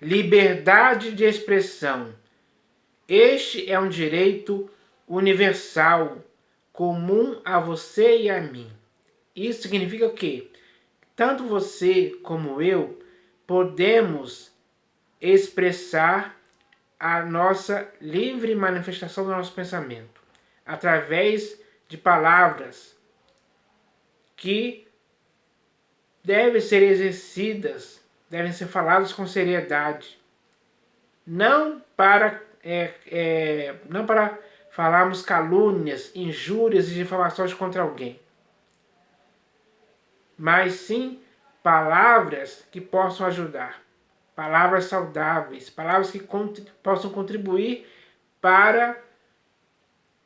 liberdade de expressão. Este é um direito universal, comum a você e a mim. Isso significa o quê? Tanto você como eu podemos expressar a nossa livre manifestação do nosso pensamento através de palavras que devem ser exercidas, devem ser faladas com seriedade, não para falarmos calúnias, injúrias e difamações contra alguém, mas sim palavras que possam ajudar, palavras saudáveis, palavras que possam contribuir para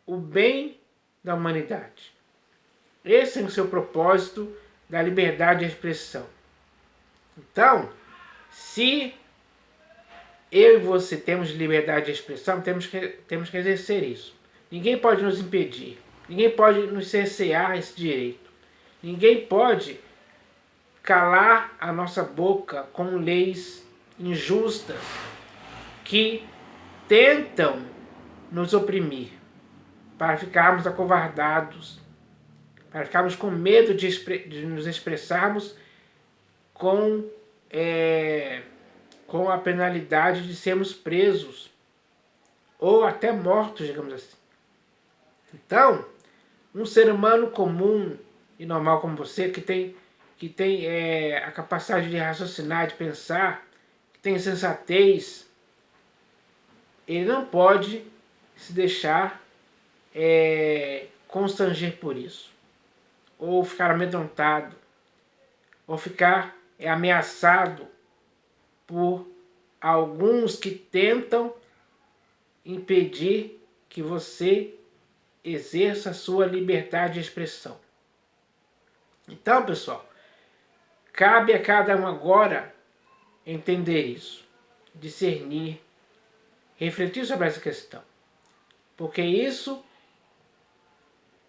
o bem da humanidade. Esse é o seu propósito da liberdade de expressão. Então, se eu e você temos liberdade de expressão, temos que exercer isso. Ninguém pode nos impedir, ninguém pode nos cercear esse direito. Ninguém pode calar a nossa boca com leis injustas que tentam nos oprimir, para ficarmos acovardados, para ficarmos com medo de nos expressarmos com a penalidade de sermos presos ou até mortos, digamos assim. Então, um ser humano comum e normal como você, que tem a capacidade de raciocinar, de pensar, que tem sensatez, ele não pode se deixar constranger por isso, ou ficar amedrontado, ou ficar ameaçado por alguns que tentam impedir que você exerça a sua liberdade de expressão. Então, pessoal, cabe a cada um agora entender isso, discernir, refletir sobre essa questão, porque isso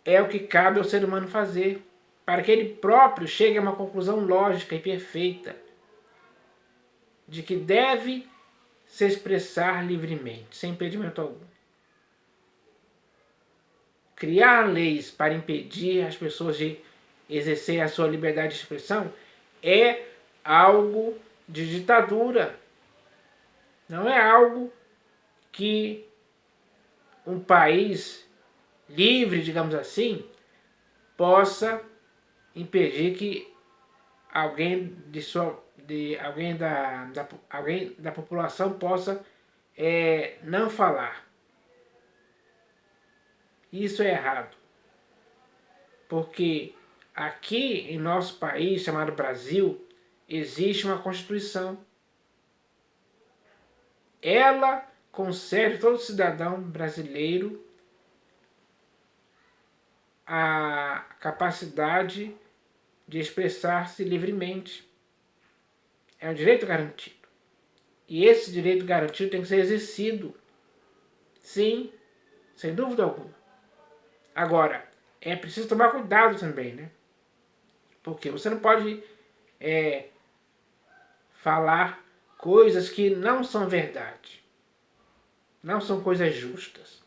é o que cabe ao ser humano fazer, para que ele próprio chegue a uma conclusão lógica e perfeita de que deve se expressar livremente, sem impedimento algum. Criar leis para impedir as pessoas de exercer a sua liberdade de expressão é algo de ditadura. Não é algo que um país livre, digamos assim, possa impedir que alguém alguém da população possa não falar. Isso é errado. Porque aqui em nosso país, chamado Brasil, existe uma Constituição. Ela concede a todo cidadão brasileiro a capacidade de expressar-se livremente. É um direito garantido. E esse direito garantido tem que ser exercido. Sim, sem dúvida alguma. Agora, é preciso tomar cuidado também, né? Porque você não pode falar coisas que não são verdade. Não são coisas justas.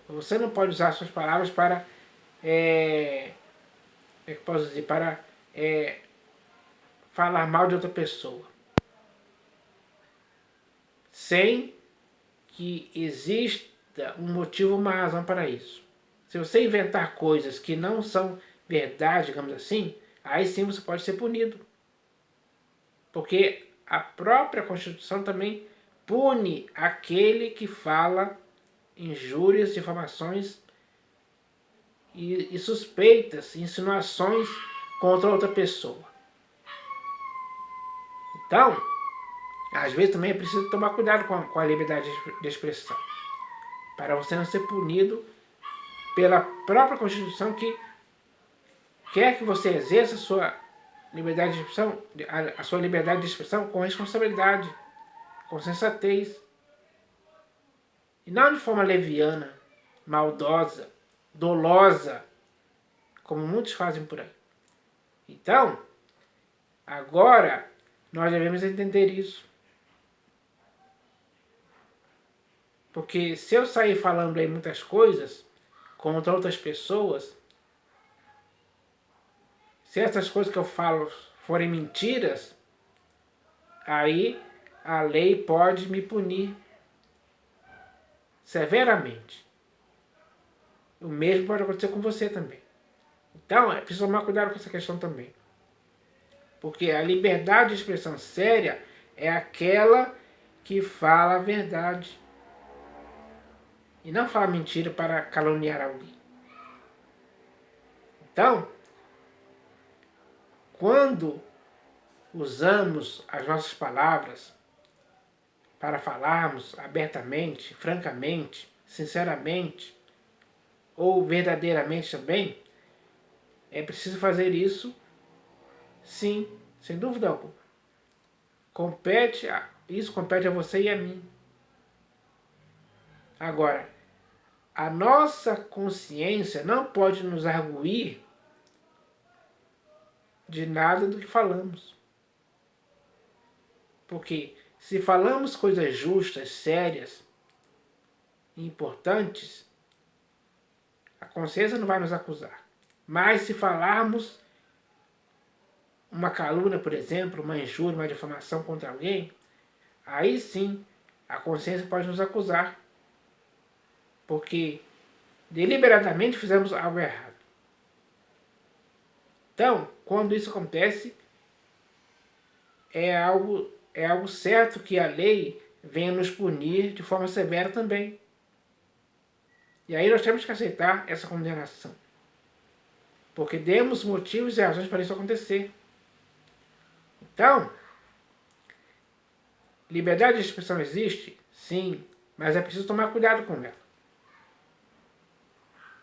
Você não pode usar suas palavras para para falar mal de outra pessoa, sem que exista um motivo, uma razão para isso. Se você inventar coisas que não são verdade, digamos assim, aí sim você pode ser punido. Porque a própria Constituição também pune aquele que fala injúrias, difamações e suspeitas, insinuações contra outra pessoa. Então, às vezes também é preciso tomar cuidado com a liberdade de expressão, para você não ser punido pela própria Constituição, que quer que você exerça a sua liberdade de expressão, a sua liberdade de expressão com responsabilidade, com sensatez, e não de forma leviana, maldosa, dolosa, como muitos fazem por aí. Então, agora Nós devemos entender isso. Porque se eu sair falando aí muitas coisas contra outras pessoas, se essas coisas que eu falo forem mentiras, aí a lei pode me punir severamente. O mesmo pode acontecer com você também. Então, é preciso tomar cuidado com essa questão também. Porque a liberdade de expressão séria é aquela que fala a verdade. E não fala mentira para caluniar alguém. Então, quando usamos as nossas palavras para falarmos abertamente, francamente, sinceramente ou verdadeiramente também, é preciso fazer isso, sim, sem dúvida alguma. Isso compete a você e a mim. Agora, a nossa consciência não pode nos arguir de nada do que falamos. Porque se falamos coisas justas, sérias, importantes, a consciência não vai nos acusar. Mas se falarmos uma calúnia, por exemplo, uma injúria, uma difamação contra alguém, aí sim a consciência pode nos acusar. Porque deliberadamente fizemos algo errado. Então, quando isso acontece, é algo certo que a lei venha nos punir de forma severa também. E aí nós temos que aceitar essa condenação. Porque demos motivos e razões para isso acontecer. Então, liberdade de expressão existe? Sim, mas é preciso tomar cuidado com ela.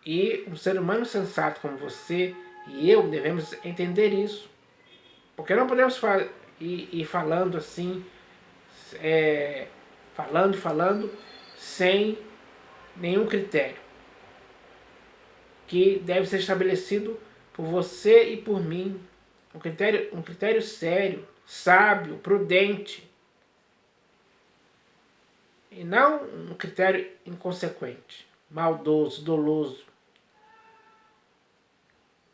E um ser humano sensato como você e eu devemos entender isso. Porque não podemos ir falando assim, falando, sem nenhum critério. Que deve ser estabelecido por você e por mim. Um critério sério, sábio, prudente. E não um critério inconsequente, maldoso, doloso.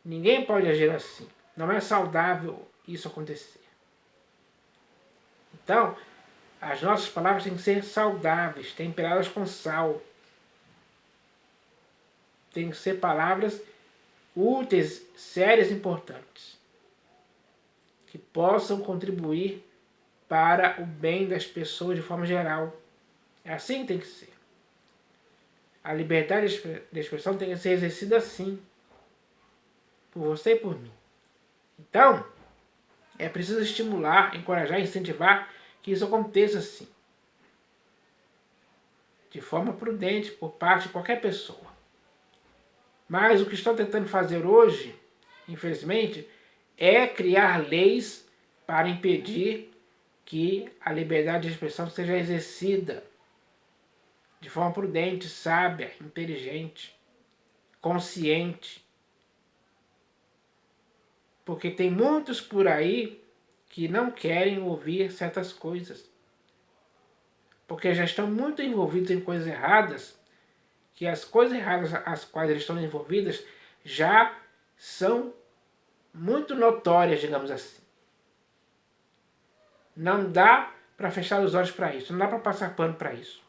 Ninguém pode agir assim. Não é saudável isso acontecer. Então, as nossas palavras têm que ser saudáveis, temperadas com sal. Tem que ser palavras úteis, sérias e importantes. Que possam contribuir para o bem das pessoas de forma geral. É assim que tem que ser. A liberdade de expressão tem que ser exercida assim. Por você e por mim. Então, é preciso estimular, encorajar, incentivar que isso aconteça assim. De forma prudente, por parte de qualquer pessoa. Mas o que estão tentando fazer hoje, infelizmente, é criar leis para impedir que a liberdade de expressão seja exercida de forma prudente, sábia, inteligente, consciente. Porque tem muitos por aí que não querem ouvir certas coisas. Porque já estão muito envolvidos em coisas erradas, que as coisas erradas às quais eles estão envolvidas já são muito notórias, digamos assim. Não dá para fechar os olhos para isso, não dá para passar pano para isso.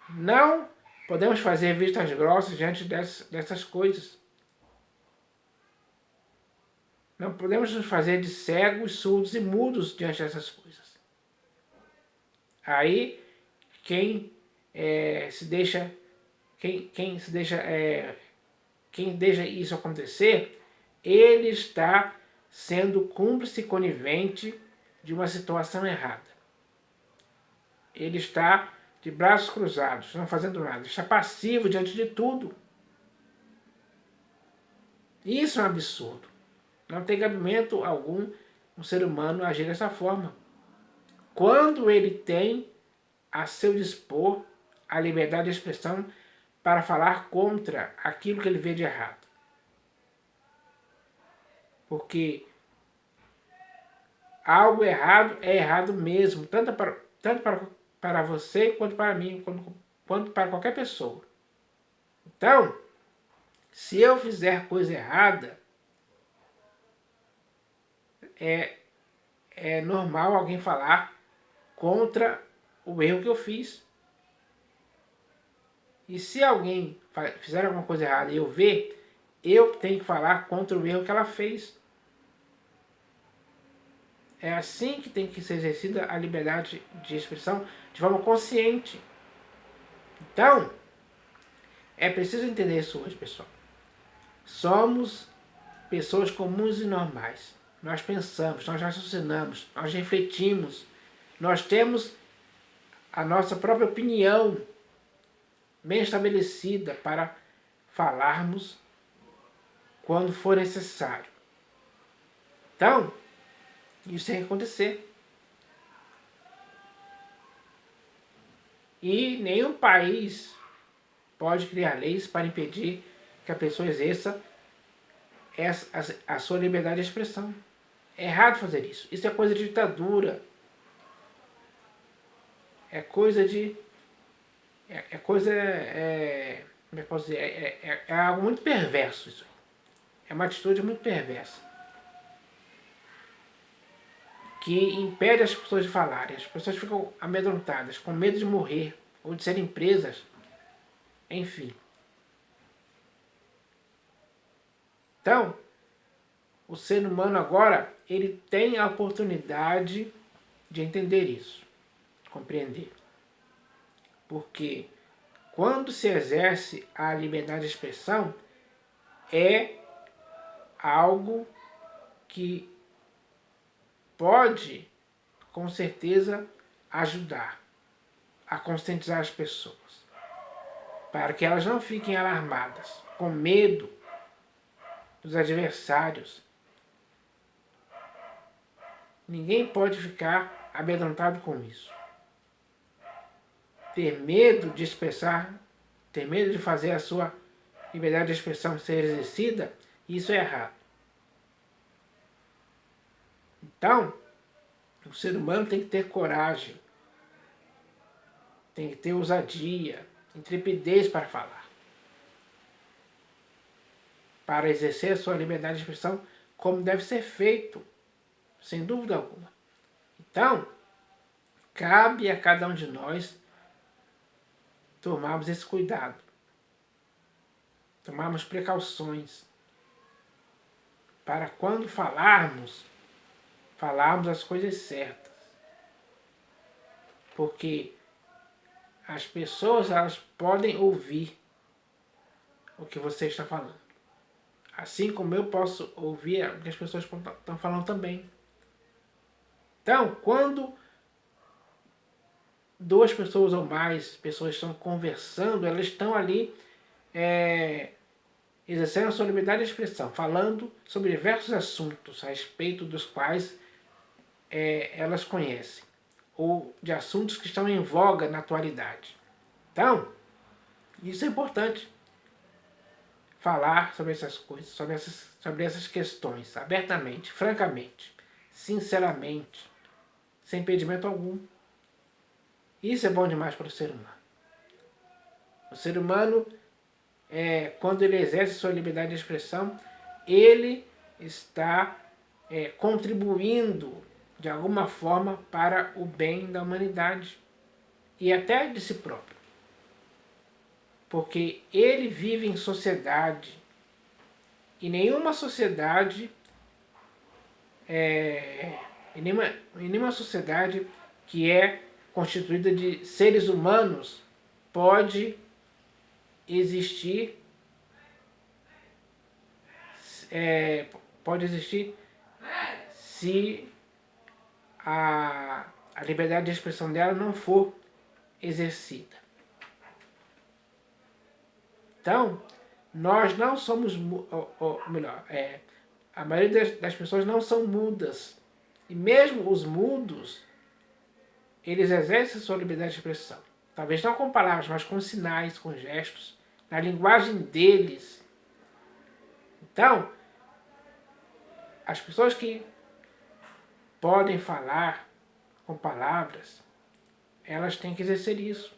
Não podemos fazer vistas grossas diante dessas coisas. Não podemos nos fazer de cegos, surdos e mudos diante dessas coisas. Aí, quem deixa isso acontecer, ele está sendo cúmplice e conivente de uma situação errada. Ele está de braços cruzados, não fazendo nada, está passivo diante de tudo. Isso é um absurdo. Não tem cabimento algum um ser humano agir dessa forma. Quando ele tem a seu dispor a liberdade de expressão para falar contra aquilo que ele vê de errado. Porque algo errado é errado mesmo, para você quanto para mim, quanto para qualquer pessoa. Então, se eu fizer coisa errada, é normal alguém falar contra o erro que eu fiz. E se alguém fizer alguma coisa errada e eu ver, eu tenho que falar contra o erro que ela fez. É assim que tem que ser exercida a liberdade de expressão de forma consciente. Então, é preciso entender isso hoje, pessoal. Somos pessoas comuns e normais. Nós pensamos, nós raciocinamos, nós refletimos, nós temos a nossa própria opinião bem estabelecida para falarmos quando for necessário. Então, isso tem que acontecer. E nenhum país pode criar leis para impedir que a pessoa exerça a sua liberdade de expressão. É errado fazer isso. Isso é coisa de ditadura. É coisa de... É coisa... como é que posso dizer? É algo muito perverso isso. É uma atitude muito perversa. Que impede as pessoas de falarem. As pessoas ficam amedrontadas, com medo de morrer, ou de serem presas. Enfim. Então, o ser humano agora, ele tem a oportunidade de entender isso, de compreender. Porque quando se exerce a liberdade de expressão, é algo que pode, com certeza, ajudar a conscientizar as pessoas, para que elas não fiquem alarmadas, com medo dos adversários. Ninguém pode ficar amedrontado com isso. Ter medo de expressar, ter medo de fazer a sua liberdade de expressão ser exercida, isso é errado. Então, o ser humano tem que ter coragem, tem que ter ousadia, intrepidez para falar, para exercer a sua liberdade de expressão como deve ser feito, sem dúvida alguma. Então, cabe a cada um de nós tomarmos esse cuidado, tomarmos precauções, para quando falarmos as coisas certas. Porque as pessoas, elas podem ouvir o que você está falando. Assim como eu posso ouvir o que as pessoas estão falando também. Então, quando duas pessoas ou mais pessoas estão conversando, elas estão ali exercendo a sua liberdade de expressão, falando sobre diversos assuntos a respeito dos quais elas conhecem, ou de assuntos que estão em voga na atualidade. Então, isso é importante. Falar sobre essas coisas, sobre essas questões, abertamente, francamente, sinceramente, sem impedimento algum. Isso é bom demais para o ser humano. O ser humano, quando ele exerce sua liberdade de expressão, ele está contribuindo de alguma forma para o bem da humanidade e até de si próprio. Porque ele vive em sociedade e nenhuma sociedade que é constituída de seres humanos pode existir se a liberdade de expressão dela não for exercida. Então, nós não somos, ou melhor, a maioria das pessoas não são mudas. E mesmo os mudos, eles exercem a sua liberdade de expressão. Talvez não com palavras, mas com sinais, com gestos, na linguagem deles. Então, as pessoas que podem falar com palavras, elas têm que exercer isso.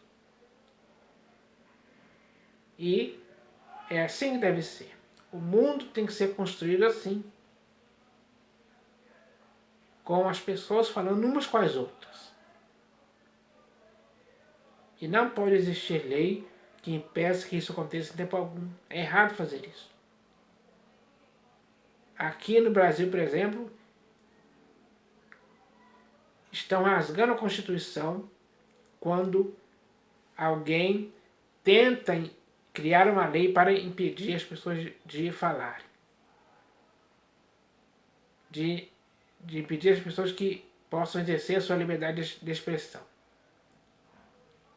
E é assim que deve ser. O mundo tem que ser construído assim, com as pessoas falando umas com as outras. E não pode existir lei que impeça que isso aconteça em tempo algum. É errado fazer isso. Aqui no Brasil, por exemplo, estão rasgando a Constituição quando alguém tenta criar uma lei para impedir as pessoas de falar. De impedir as pessoas que possam exercer a sua liberdade de expressão.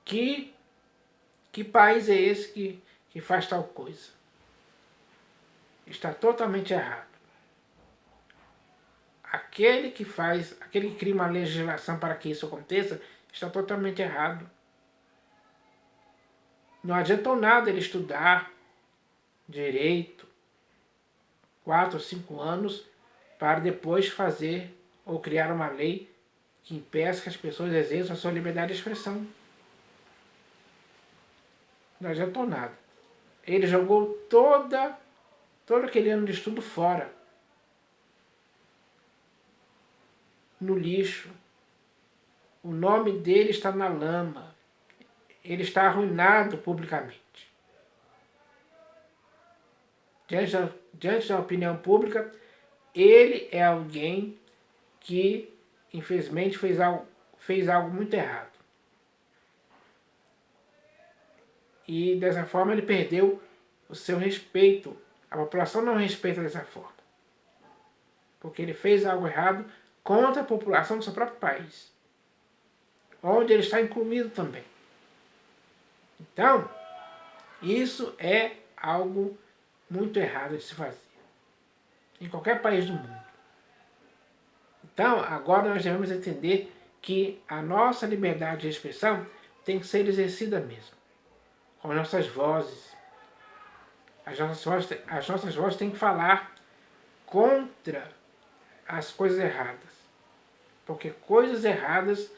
Que país é esse que faz tal coisa? Está totalmente errado. Aquele que cria uma legislação para que isso aconteça, está totalmente errado. Não adiantou nada ele estudar direito 4 ou 5 anos para depois fazer ou criar uma lei que impeça que as pessoas exerçam a sua liberdade de expressão. Não adiantou nada. Ele jogou todo aquele ano de estudo fora. No lixo. O nome dele está na lama. Ele está arruinado publicamente. Diante da opinião pública, ele é alguém que, infelizmente, fez algo muito errado. E dessa forma ele perdeu o seu respeito. A população não respeita dessa forma. Porque ele fez algo errado contra a população do seu próprio país, onde ele está incluído também. Então, isso é algo muito errado de se fazer, em qualquer país do mundo. Então, agora nós devemos entender que a nossa liberdade de expressão tem que ser exercida mesmo, com nossas vozes. As nossas vozes têm que falar contra as coisas erradas, porque coisas erradas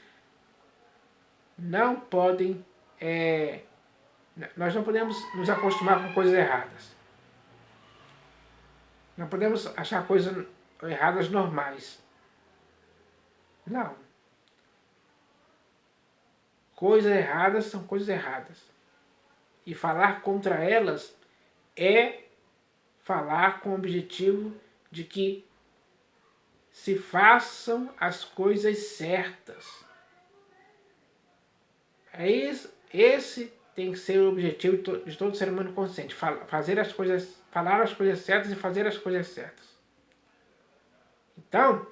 não podem... nós não podemos nos acostumar com coisas erradas. Não podemos achar coisas erradas normais. Não. Coisas erradas são coisas erradas. E falar contra elas é falar com o objetivo de que se façam as coisas certas. Esse tem que ser o objetivo de todo ser humano consciente. Falar as coisas certas e fazer as coisas certas. Então,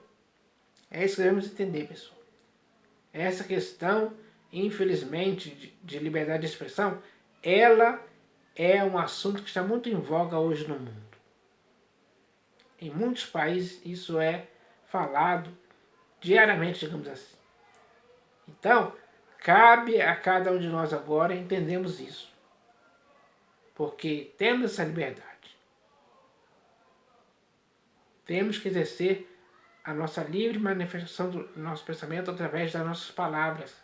é isso que devemos entender, pessoal. Essa questão, infelizmente, de liberdade de expressão, ela é um assunto que está muito em voga hoje no mundo. Em muitos países isso é falado diariamente, digamos assim. Então, cabe a cada um de nós agora entendermos isso. Porque temos essa liberdade. Temos que exercer a nossa livre manifestação do nosso pensamento através das nossas palavras.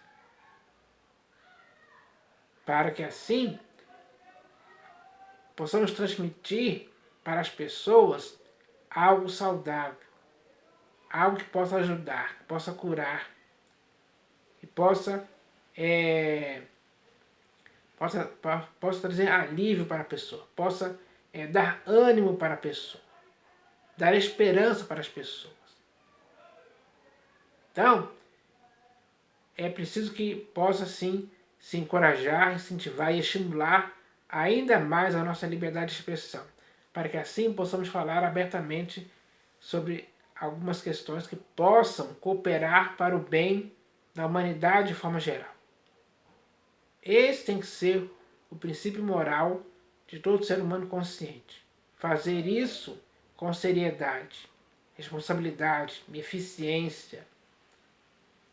Para que assim possamos transmitir para as pessoas algo saudável. Algo que possa ajudar, que possa curar. Que possa trazer alívio para a pessoa. Possa dar ânimo para a pessoa. Dar esperança para as pessoas. Então, é preciso que possa sim se encorajar, incentivar e estimular ainda mais a nossa liberdade de expressão, para que assim possamos falar abertamente sobre algumas questões que possam cooperar para o bem da humanidade de forma geral. Esse tem que ser o princípio moral de todo ser humano consciente. Fazer isso com seriedade, responsabilidade, eficiência.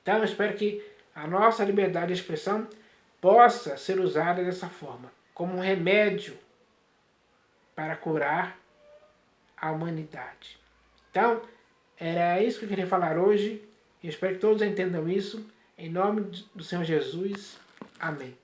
Então eu espero que a nossa liberdade de expressão possa ser usada dessa forma, como um remédio para curar a humanidade. Então, Era isso que eu queria falar hoje. Eu espero que todos entendam isso. Em nome do Senhor Jesus. Amém.